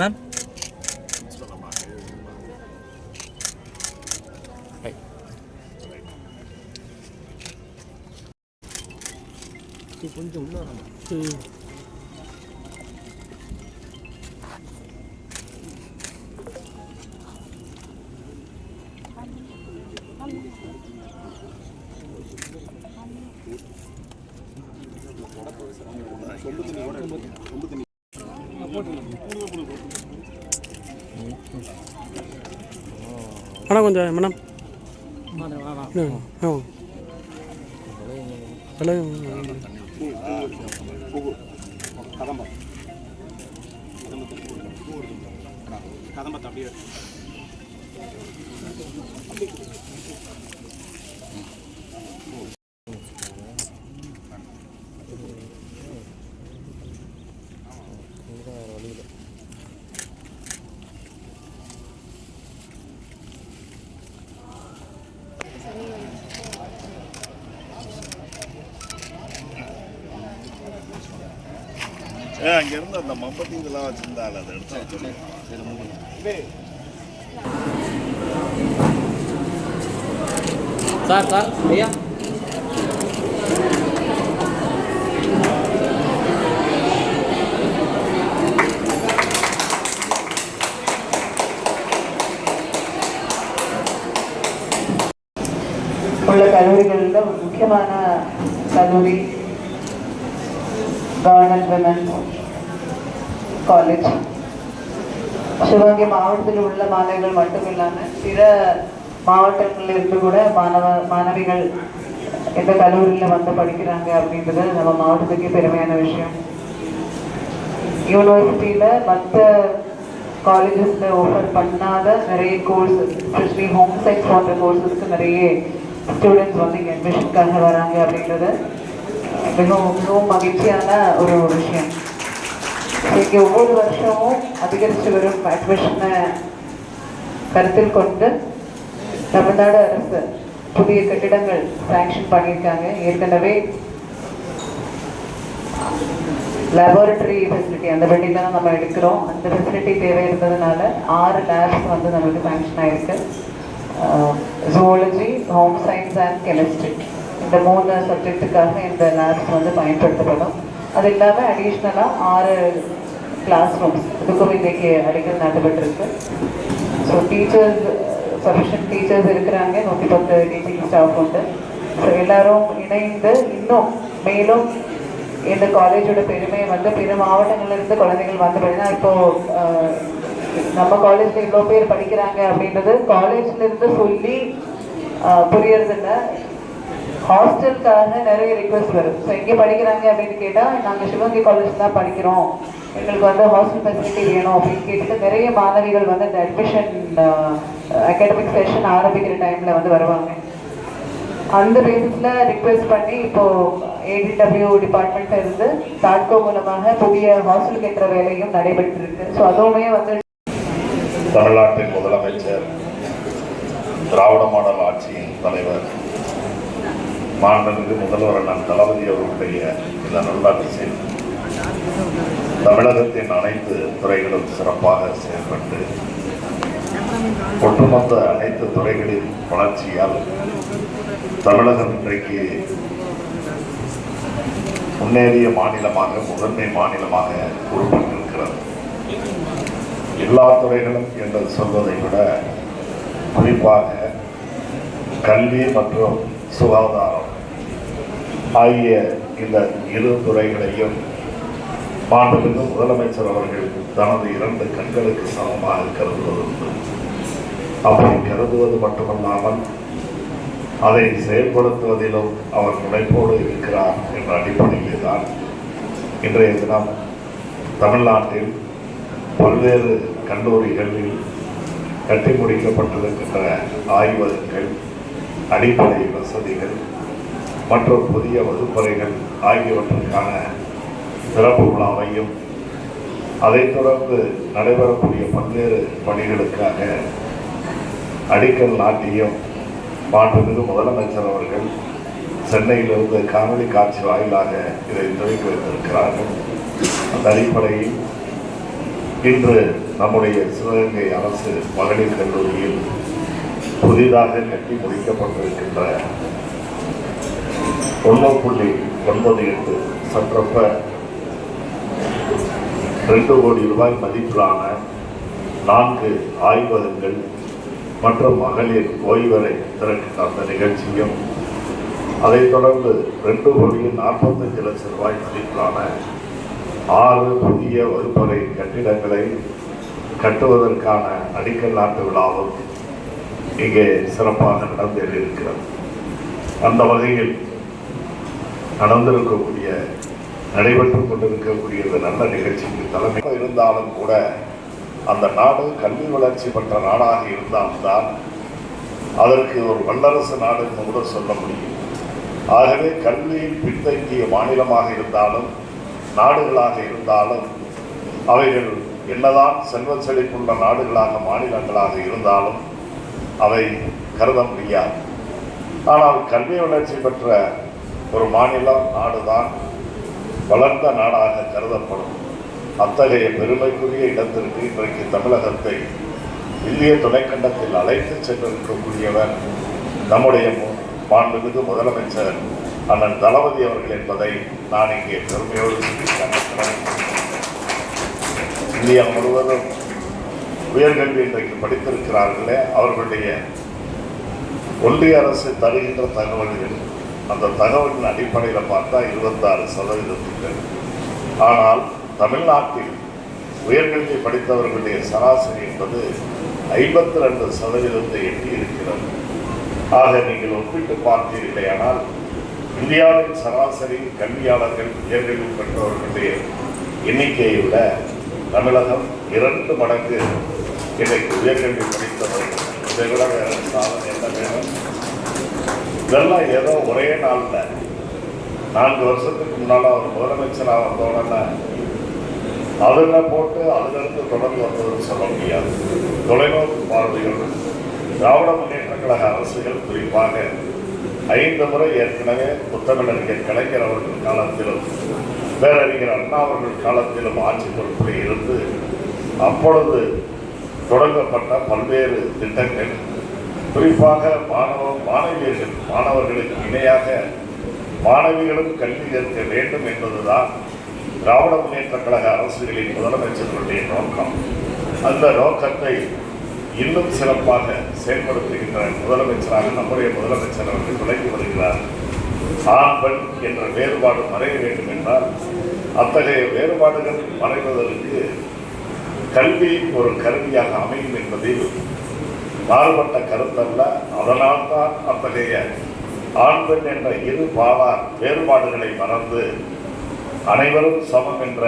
Ma'am கொஞ்சம் உள்ள அண்ணா கொஞ்சம் மேடம் கதம்பத்தை அப்படியே அங்கேருந்து அந்த மம்பட்டி இதெல்லாம் வச்சுருந்தாள் அதை எடுத்து சார் சார் ஐயா உள்ள கல்லூரிகளில் ஒரு முக்கியமான கல்லூரி கவர்மெண்ட் விமென்ஸ் காலேஜ். சிவகங்கை மாவட்டத்தில் உள்ள மாணவிகள் மட்டும் இல்லாமல் பிற மாவட்டங்களில் இருந்து கூட மாணவிகள் எந்த கல்லூரியில் வந்து படிக்கிறாங்க அப்படின்றது நம்ம மாவட்டத்துக்கே பெருமையான விஷயம். யூனிவர்சிட்டியில் மற்ற காலேஜஸில் ஆஃபர் பண்ணாத நிறைய கோர்ஸ், எஸ்பெஷலி ஹோம் சயின்ஸ் போன்ற கோர்ஸஸ்க்கு நிறைய ஸ்டூடெண்ட்ஸ் வந்து இங்கே அட்மிஷனுக்காக வராங்க அப்படின்றது மிகவும் மகிழ்ச்சியான ஒரு விஷயம். இங்கே ஒவ்வொரு வருஷமும் அதிகரித்து வரும் அட்மிஷனை கருத்தில் கொண்டு தமிழ்நாடு அரசு புதிய கட்டிடங்கள் சாங்ஷன் பண்ணியிருக்காங்க. ஏற்கனவே லேபரட்டரி ஃபெசிலிட்டி அந்த பில்டிங் தான் நம்ம எடுக்கிறோம். அந்த ஃபெசிலிட்டி தேவை இருந்ததுனால 6 லேப்ஸ் வந்து நம்மளுக்கு சாங்ஷன் ஆகிருக்கு. Zoology, home science and chemistry இந்த 3 சப்ஜெக்டுக்காக இந்த லேப்ஸ் வந்து பயன்படுத்தப்படும். அது இல்லாமல் அடிஷ்னலாக 6 கிளாஸ் ரூம்ஸ் இதுக்கும் இன்றைக்கு அடிக்கல் நாட்டப்பட்டிருக்கு. ஸோ டீச்சர்ஸ் சஃபிஷியன்ட் டீச்சர்ஸ் இருக்கிறாங்க, 110 டீச்சிங் ஸ்டாஃப் உண்டு. ஸோ எல்லாரும் இணைந்து இன்னும் மேலும் இந்த காலேஜோட பெருமையை வந்து பிற மாவட்டங்கள்லேருந்து குழந்தைகள் வந்து படினா இப்போது நம்ம காலேஜில் இவ்வளோ பேர் படிக்கிறாங்க அப்படின்றது காலேஜ்லேருந்து சொல்லி புரியறதில்ல. ஹாஸ்டலுக்காக நிறைய ரிக்வெஸ்ட் வரும். ஸோ எங்கே படிக்கிறாங்க அப்படின்னு கேட்டால் நாங்கள் சிவகங்கை காலேஜ் தான் படிக்கிறோம், எங்களுக்கு வந்து ஹாஸ்டல் ஃபெசிலிட்டி வேணும் அப்படின்னு கேட்டுட்டு நிறைய மாணவிகள் வந்து இந்த அட்மிஷன் அகாடமிக் செஷன் ஆரம்பிக்கிற டைமில் வந்து வருவாங்க. அந்த பேசிஸில் ரிக்வெஸ்ட் பண்ணி இப்போது ஏடிடபிள்யூ டிபார்ட்மெண்ட்டில் இருந்து தாட்கோ மூலமாக புதிய ஹாஸ்டல் கட்டுற வேலையும் நடைபெற்றிருக்கு. ஸோ அதுவுமே வந்து தமிழ்நாட்டின் முதலமைச்சர், திராவிட மாடல் ஆட்சியின் தலைவர், மாண்புமிகு முதல்வர் அண்ணன் தளபதி அவர்களுடைய இந்த நல்லாட்சியில் தமிழகத்தின் அனைத்து துறைகளும் சிறப்பாக செயல்பட்டு ஒட்டுமொத்த அனைத்து துறைகளின் வளர்ச்சியால் தமிழகம் இன்றைக்கு முன்னேறிய மாநிலமாக, முதன்மை மாநிலமாக உருப்பெற்றிருக்கிறது. எல்லா துறைகளும் என்று சொல்வதை விட குறிப்பாக கல்வி மற்றும் சுகாதாரம் ஆகிய இந்த 2 துறைகளையும் மாண்புமிகு முதலமைச்சர் அவர்கள் தனது 2 கண்களுக்கு சமமாக கருதுவதுண்டு. அப்படி கருதுவது மட்டுமல்லாமல் அதை செயல்படுத்துவதிலும் அவர் முனைப்போடு இருக்கிறார் என்ற அடிப்படையிலே தான் இன்றைய தினம் தமிழ்நாட்டில் பல்வேறு கல்லூரிகளில் கட்டி முடிக்கப்பட்டிருக்கின்ற ஆய்வகங்கள், அடிப்படை வசதிகள் மற்றும் புதிய வகுப்பறைகள் ஆகியவற்றுக்கான சிறப்பு விழாவையும் அதைத் தொடர்ந்து நடைபெறக்கூடிய பல்வேறு பணிகளுக்காக அடிக்கல் நாட்டியும் மாண்புமிகு முதலமைச்சர் அவர்கள் சென்னையிலிருந்து காணொலி காட்சி வாயிலாக இதை துவக்கி வைத்திருக்கிறார்கள். அந்த அடிப்படையில் இன்று நம்முடைய சிவகங்கை அரசு மகளிர் கல்லூரியில் புதிதாக கட்டி முடிக்கப்பட்டிருக்கின்ற 1.98 சற்றொப்ப 2 கோடி ரூபாய் மதிப்பிலான 4 ஆய்வகங்கள் மற்றும் மகளிர் ஓய்வறை திறக்கின்ற அந்த நிகழ்ச்சியும், அதைத் தொடர்ந்து 2,45 லட்சம் ரூபாய் மதிப்பிலான 6 புதிய வகுப்பறை கட்டிடங்களை கட்டுவதற்கான அடிக்கல் நாட்டு விழாவும் இங்கே சிறப்பாக நடந்தேறியிருக்கிறது. அந்த வகையில் நடைபெற்றுக் கொண்டிருக்கக்கூடிய இந்த நல்ல நிகழ்ச்சிக்கு தலைமை இருந்தாலும் கூட அந்த நாடு கல்வி வளர்ச்சி பெற்ற நாடாக இருந்தால்தான் அதற்கு ஒரு வல்லரசு நாடுன்னு கூட சொல்ல முடியும். ஆகவே கல்வியில் பின்தங்கிய மாநிலமாக இருந்தாலும் நாடுகளாக இருந்தாலும் அவைகள் என்னதான் செல்வ செழிப்புள்ள நாடுகளாக மாநிலங்களாக இருந்தாலும் அவை கருத முடியாது. ஆனால் கல்வி வளர்ச்சி பெற்ற ஒரு மாநிலம் நாடுதான் வளர்ந்த நாடாக கருதப்படும். அத்தகைய பெருமைக்குரிய இடத்திற்கு இன்றைக்கு தமிழகத்தை இந்திய துணைக்கண்டத்தில் அழைத்து சென்றிருக்கக்கூடியவர் நம்முடைய மாண்புமிகு முதலமைச்சர் அண்ணன் தளபதி அவர்கள் என்பதை நான் இங்கே பெருமையோடு சுட்டிக்காட்டுகிறேன். இந்தியா முழுவதும் உயர்கல்வி இன்றைக்கு படித்திருக்கிறார்களே, அவர்களுடைய ஒன்றிய அரசு தருகின்ற தகவல்கள், அந்த தகவலின் அடிப்படையில் பார்த்தா 26%. ஆனால் தமிழ்நாட்டில் உயர்கல்வி படித்தவர்களுடைய சராசரி என்பது 52% எட்டி இருக்கிறது. ஆக நீங்கள் ஒப்பிட்டு பார்த்தீர்களே, ஆனால் இந்தியாவின் சராசரி கல்வியாளர்கள் உயர்கல்வி பெற்றவர்களுடைய எண்ணிக்கையை விட தமிழகம் 2 மடங்கு இன்றைக்கு உயர்கல்வி படித்தவர்கள். இதை விட வேற சாதனை என்ன வேணும்? இதெல்லாம் ஏதோ ஒரே நாளில் 4 வருஷத்துக்கு முன்னால் அவர் முதலமைச்சராக வந்தோடனே அதில் போட்டு அதிலிருந்து தொடர்ந்து வந்ததுன்னு சொல்ல முடியாது. தொலைநோக்கு பார்வையோடு திராவிட முன்னேற்ற கழக அரசுகள் குறிப்பாக 5 முறை ஏற்கனவே புத்தகநடிகர் கலைஞர் அவர்கள் காலத்திலும் பேரறிஞர் அண்ணா அவர்கள் காலத்திலும் ஆட்சி பொறுப்பில் இருந்து அப்பொழுது தொடங்கப்பட்ட பல்வேறு திட்டங்கள், குறிப்பாக மாணவர்களுக்கு இணையாக மாணவிகளும் கல்வி கற்க வேண்டும் என்பதுதான் திராவிட முன்னேற்ற கழக அரசுகளின் முதலமைச்சர்களுடைய நோக்கம். அந்த நோக்கத்தை இன்னும் சிறப்பாக செயல்படுத்துகின்ற முதலமைச்சராக நம்முடைய முதலமைச்சர் அவர்கள் விளக்கி வருகிறார். ஆண் பெண் என்ற வேறுபாடு மறைய வேண்டும் என்றால் அத்தகைய வேறுபாடுகள் மறைவதற்கு கல்வி ஒரு கருவியாக அமையும் என்பதில் மாறுபட்ட கருத்தல்ல. அதனால்தான் அத்தகைய ஆண் பெண் என்ற இரு பாலார் வேறுபாடுகளை மறந்து அனைவரும் சமம் என்ற